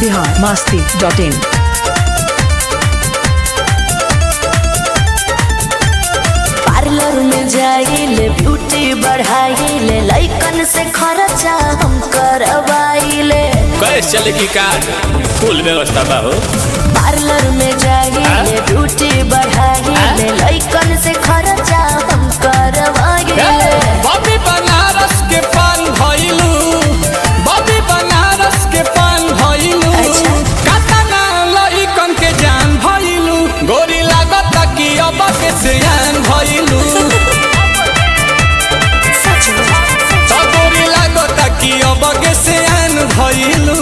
biharmasti.in। Parlour में जाइले beauty बढ़ाइले लइकन से खर्चा हम करवाइले। कैसे चले की कार फुल व्यवस्था बा हो। पार्लर में जाइले ब्यूटी बढ़ाइले लइकन से खर्चा हम करवाइले। बॉबी बनारस के पान भइलू, बॉबी बनारस के पान भइलू, कातना लइकन के जान भइलू, गोरी लागत कि अब के सियान भइलू। तो गोरी लागत कि अब के सियान भइलू।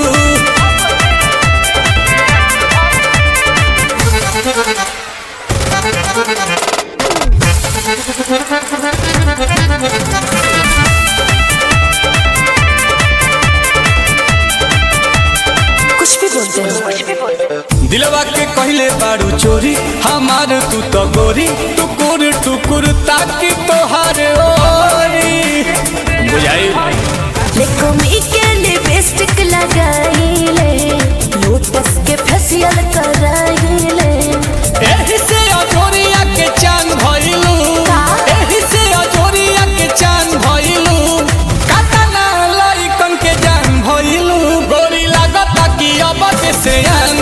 कुछ भी बोलते हो। दिलवा के कहले बारू चोरी हमार तू तो गोरी, टुकुर टुकुर ताकि तोहार ओरी बुझाई। लेकोमी के लिपस्टिक लगाइले, लोटस के फेशियल कराइले। एही से अजोरिया के चांद भइलू, एही से अजोरिया के चांद भइलू, कातना लइकन के जान भइलू, गोरी लागत कि अब के सियान